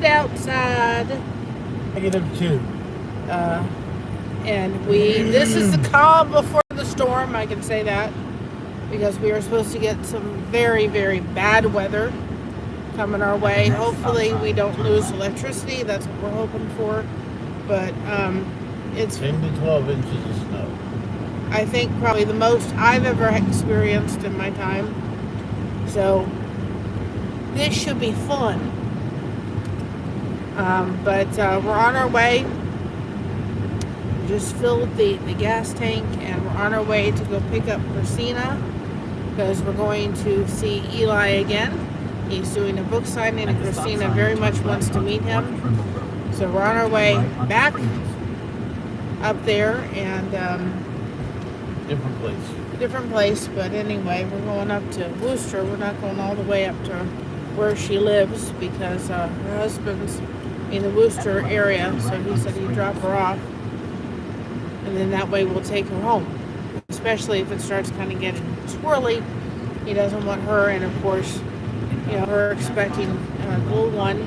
outside. -2. And this is the calm before the storm, I can say that, because we are supposed to get some very, very bad weather coming our way. Hopefully we don't lose electricity. That's what we're hoping for. But it's 10 to 12 inches of snow. I think probably the most I've ever experienced in my time. So this should be fun. But we're on our way. We just filled the gas tank, and we're on our way to go pick up Christina, because we're going to see Eli again. He's doing a book signing, and Christina very much wants to meet him. So we're on our way back up there, and different place. But anyway, we're going up to Worcester. We're not going all the way up to where she lives, because her husband's in the Worcester area, so he said he'd drop her off, and then that way we'll take her home, especially if it starts kind of getting swirly. He doesn't want her, and of course, her expecting a little one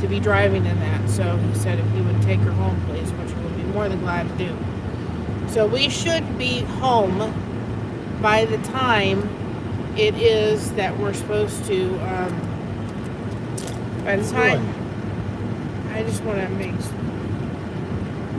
to be driving in that. So he said if he would take her home, please, which we'll be more than glad to do. So we should be home by the time it is that we're supposed to, by the time, I just want to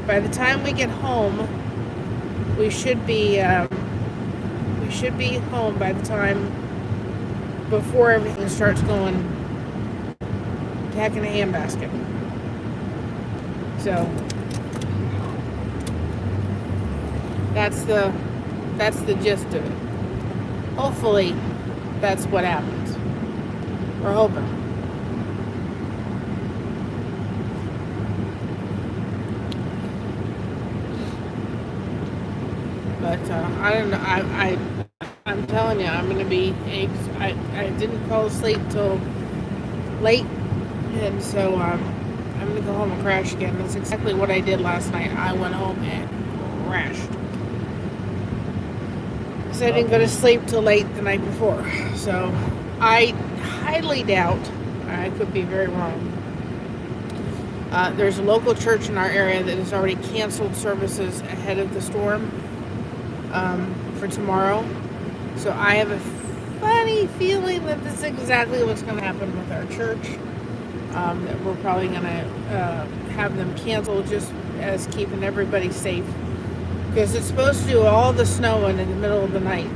by the time we get home, we should be home by the time before everything starts going heck in a handbasket. So that's the gist of it. Hopefully that's what happens. We're hoping. But I don't know. I'm telling you, I'm going to be. I didn't fall asleep till late, and so I'm going to go home and crash again. That's exactly what I did last night. I went home and crashed. So I didn't go to sleep till late the night before. So I highly doubt, I could be very wrong, there's a local church in our area that has already canceled services ahead of the storm for tomorrow. So I have a funny feeling that this is exactly what's going to happen with our church. That we're probably going to have them cancel just as keeping everybody safe. Because it's supposed to do all the snowing in the middle of the night.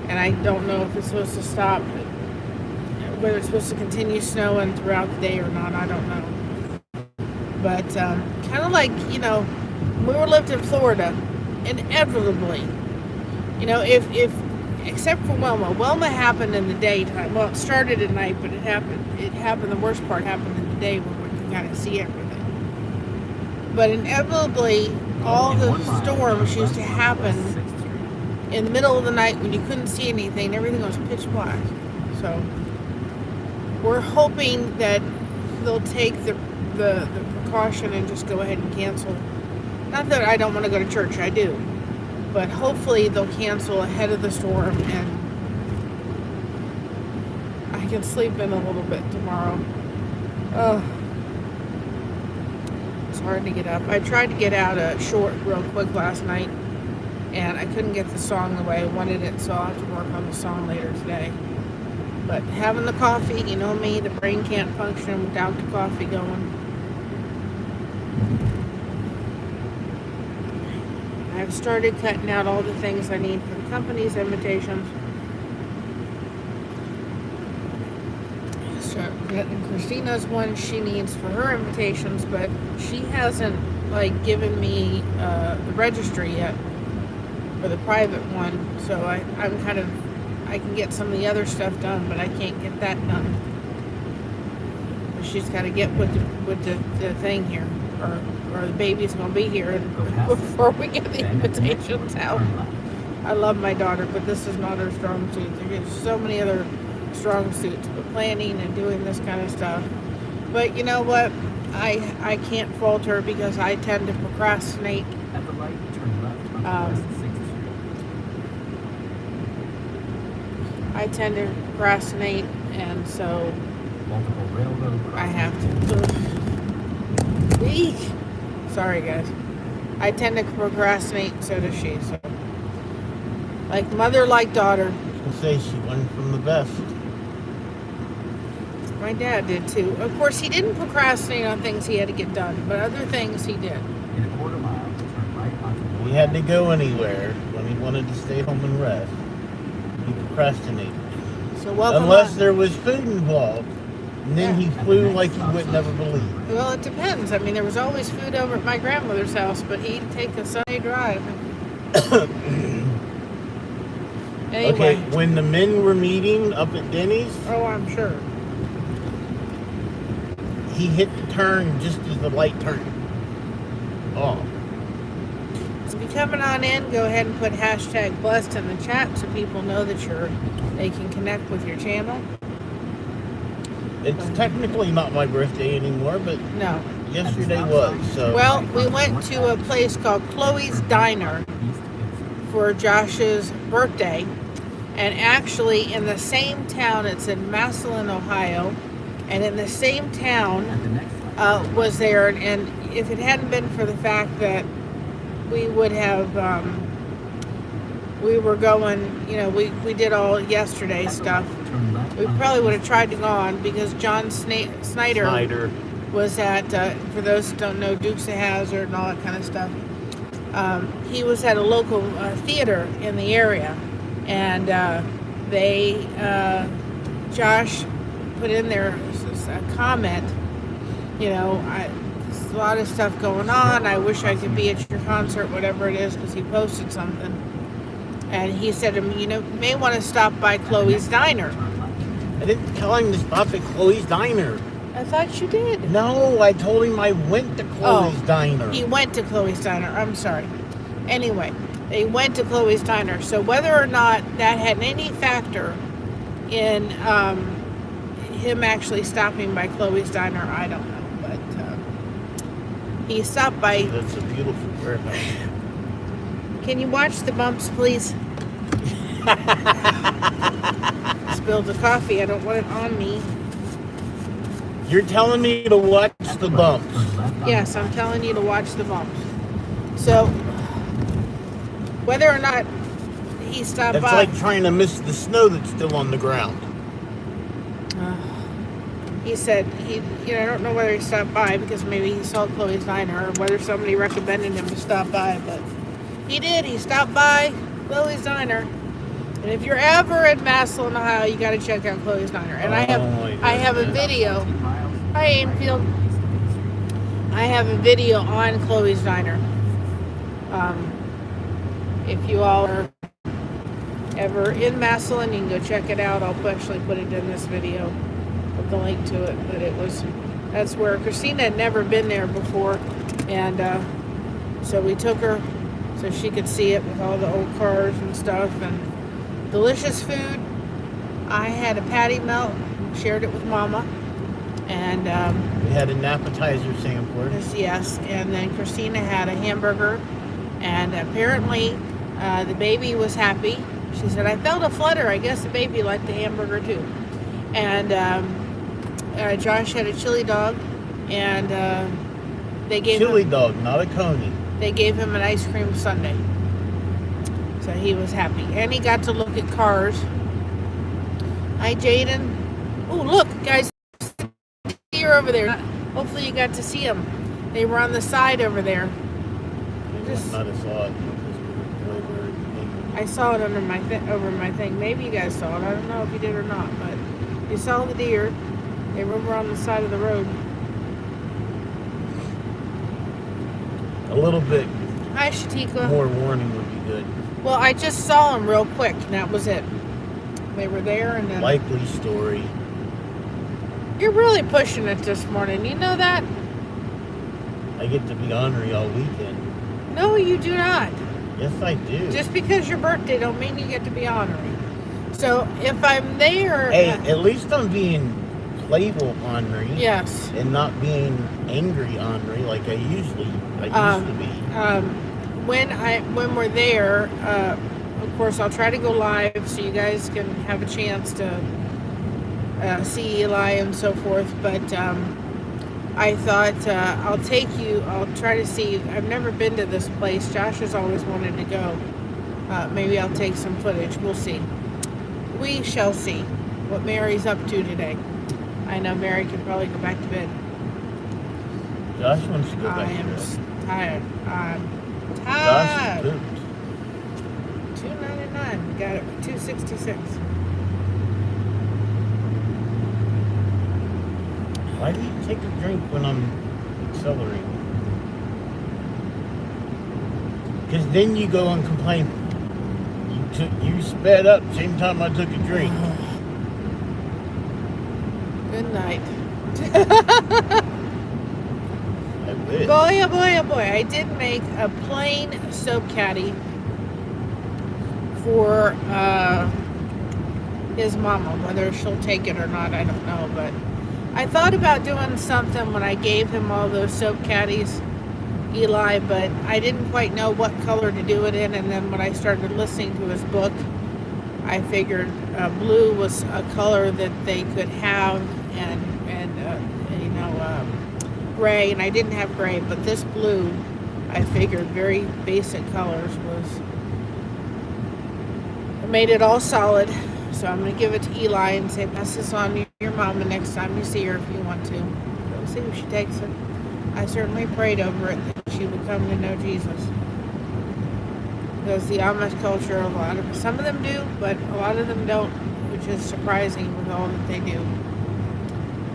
And I don't know if it's supposed to stop, whether it's supposed to continue snowing throughout the day or not, I don't know. But kind of like, we were lived in Florida, inevitably, if except for Wilma happened in the daytime. Well, it started at night, but it happened, the worst part happened in the day when we could kind of see everything. But inevitably, all the storms used to happen in the middle of the night when you couldn't see anything. Everything was pitch black. So we're hoping that they'll take the precaution and just go ahead and cancel. Not that I don't want to go to church, I do. But hopefully they'll cancel ahead of the storm, and I can sleep in a little bit tomorrow. It's hard to get up. I tried to get out a short real quick last night, and I couldn't get the song the way I wanted it, so I'll have to work on the song later today. But having the coffee, you know me, the brain can't function without the coffee going. I've started cutting out all the things I need for the company's invitations. So getting Christina's one she needs for her invitations, but she hasn't given me the registry yet for the private one. So I can get some of the other stuff done, but I can't get that done. She's got to get with the thing here, or the baby's gonna be here before we get the invitations out. I love my daughter, but this is not her strong suit. There's so many other strong suits, but planning and doing this kind of stuff. But you know what? I can't fault her, because I tend to procrastinate. And so I have to. Eek. Sorry, guys. I tend to procrastinate, so does she. So, like mother, like daughter. I can say she learned from the best. My dad did too. Of course, he didn't procrastinate on things he had to get done, but other things he did. He had to go anywhere when he wanted to stay home and rest. He procrastinated. So welcome. Unless there was food involved. And then he flew like you would never believe. Well, it depends. I mean, there was always food over at my grandmother's house, but he'd take a Sunday drive. Anyway. Okay, when the men were meeting up at Denny's, Oh, I'm sure. he hit the turn just as the light turned off. So if you're coming on in, go ahead and put hashtag blessed in the chat so people know that they can connect with your channel. It's technically not my birthday anymore, but No. yesterday was. So Well, we went to a place called Chloe's Diner for Josh's birthday. And actually, in the same town, it's in Massillon, Ohio. And in the same town was there. And if it hadn't been for the fact that we would have, we were going, we did all yesterday's stuff. We probably would have tried to go on because John Snyder was at, for those who don't know, Dukes of Hazzard and all that kind of stuff. He was at a local theater in the area, and Josh put in there a comment, there's a lot of stuff going on. I wish I could be at your concert, whatever it is, because he posted something. And he said to me, you may want to stop by Chloe's Diner. I didn't tell him to stop at Chloe's Diner. I thought you did. No, I told him I went to Chloe's Diner. He went to Chloe's Diner. I'm sorry. Anyway, they went to Chloe's Diner. So whether or not that had any factor in him actually stopping by Chloe's Diner, I don't know. But he stopped by. That's a beautiful warehouse. Can you watch the bumps, please? Spilled the coffee. I don't want it on me. You're telling me to watch the bumps. Yes, I'm telling you to watch the bumps. So, whether or not he stopped It's by... like trying to miss the snow that's still on the ground. He said, I don't know whether he stopped by because maybe he saw Chloe's Diner or whether somebody recommended him to stop by, but he did. He stopped by Chloe's Diner. And if you're ever in Massillon, Ohio, you got to check out Chloe's Diner. And I have a video. Hi, Aimfield. I have a video on Chloe's Diner. If you all are ever in Massillon, you can go check it out. I'll actually put it in this video with the link to it. But that's where Christina had never been there before. And so we took her so she could see it with all the old cars and stuff. And delicious food. I had a patty melt, shared it with Mama, and we had an appetizer sampler. Yes, and then Christina had a hamburger, and apparently the baby was happy. She said, "I felt a flutter. I guess the baby liked the hamburger too." And Josh had a chili dog, and they gave chili him, dog, not a coney. They gave him an ice cream sundae. So he was happy. And he got to look at cars. Hi, Jaden. Oh, look, guys. Deer over there. Hopefully you got to see them. They were on the side over there. Not a saw it. I saw it over my thing. Maybe you guys saw it. I don't know if you did or not. But you saw the deer. They were over on the side of the road. A little bit. Hi, Shatika. More warning would be good. Well, I just saw them real quick, and that was it. They were there, and then... Likely story. You're really pushing it this morning. You know that? I get to be ornery all weekend. No, you do not. Yes, I do. Just because your birthday don't mean you get to be ornery. So, if I'm there... Hey, at least I'm being playful ornery. Yes. And not being angry ornery like I used to be. When we're there, of course, I'll try to go live so you guys can have a chance to see Eli and so forth. But I thought I'll try to see. I've never been to this place. Josh has always wanted to go. Maybe I'll take some footage. We'll see. We shall see what Mary's up to today. I know Mary could probably go back to bed. Josh wants to go back I to am bed. tired. I'm Josh tired. is pooped. $2.99. We got it for $2.66. Why do you take a drink when I'm accelerating? Because then you go and complain. You sped up same time I took a drink. Good night. I wish. Boy, oh boy, oh boy. I did make a plain soap caddy for his mama. Whether she'll take it or not, I don't know. But I thought about doing something when I gave him all those soap caddies, Eli, but I didn't quite know what color to do it in. And then when I started listening to his book, I figured blue was a color that they could have, and gray, and I didn't have gray, but this blue, I figured very basic colors made it all solid. So I'm going to give it to Eli and say, pass this on to your mama next time you see her if you want to. We'll see if she takes it. I certainly prayed over it that she would come to know Jesus. Because the Amish culture, some of them do, but a lot of them don't, which is surprising with all that they do.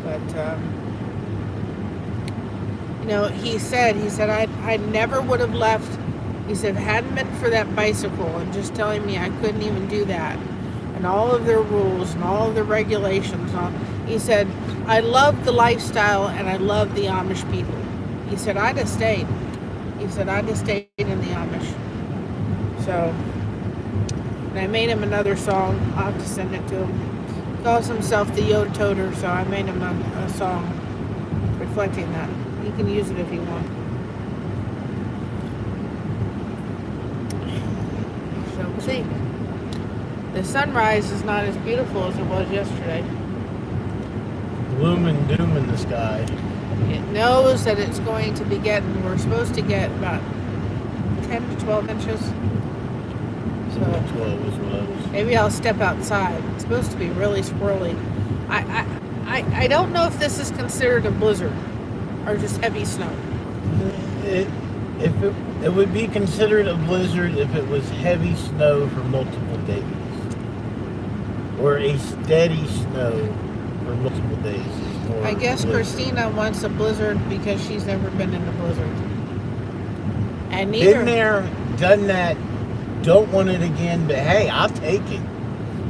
But, he said I never would have left. He said, if it hadn't been for that bicycle and just telling me I couldn't even do that, and all of their rules and all of the regulations. He said, I love the lifestyle and I love the Amish people. He said, I'd have stayed. He said, I'd have stayed in the Amish. So, and I made him another song. I'll have to send it to him. He calls himself the Yoder, so I made him a song reflecting that. He can use it if he wants. So we'll see. The sunrise is not as beautiful as it was yesterday. Gloom and doom in the sky. It knows that it's going to be we're supposed to get about 10 to 12 inches. So 12 is what I was. Maybe I'll step outside. It's supposed to be really squirrely. I don't know if this is considered a blizzard or just heavy snow. It would be considered a blizzard if it was heavy snow for multiple days. Or a steady snow for multiple days. I guess Christina wants a blizzard because she's never been in a blizzard. And neither. Been there, done that, don't want it again, but hey, I'll take it.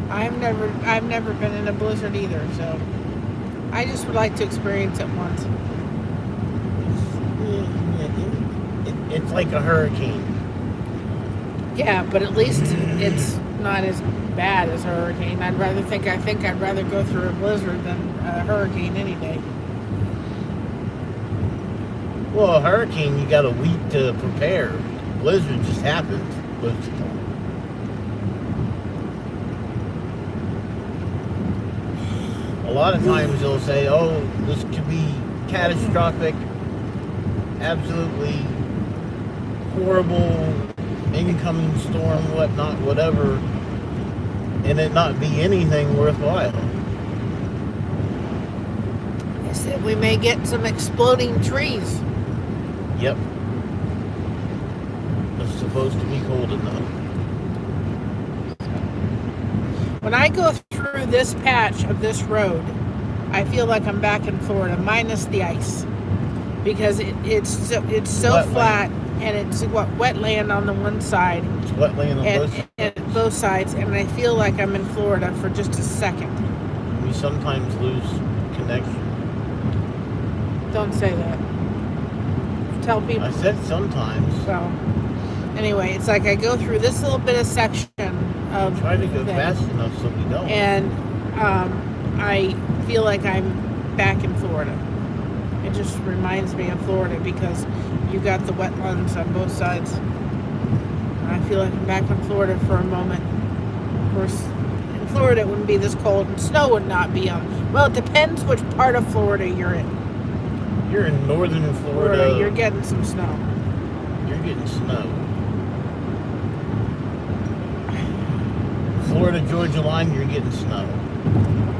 I've never been in a blizzard either, so I just would like to experience it once. It's like a hurricane. Yeah, but at least it's not as bad as a hurricane. I think I'd rather go through a blizzard than a hurricane any day. Well, a hurricane, you got a week to prepare. Blizzard just happens most of the time. A lot of times they'll say, oh, this could be catastrophic, absolutely horrible, incoming storm, whatnot, whatever, and it not be anything worthwhile. I said we may get some exploding trees. Yep. It's supposed to be cold enough. When I go through this patch of this road, I feel like I'm back in Florida, minus the ice, because it's so Wetland. flat, and it's wetland on the one side, It's wetland on both sides. and both sides, and I feel like I'm in Florida for just a second. We sometimes lose connection. Don't say that. Tell people. I said sometimes. So, anyway, it's like I go through this little bit of section of Try to go thing, fast enough so we don't. and I feel like I'm back in Florida. It just reminds me of Florida because you got the wetlands on both sides. And I feel like I'm back in Florida for a moment. Of course, in Florida, it wouldn't be this cold, and snow would not be on. Well, it depends which part of Florida you're in. You're in northern Florida. You're getting some snow. You're getting snow. Florida, Georgia line, you're getting snow.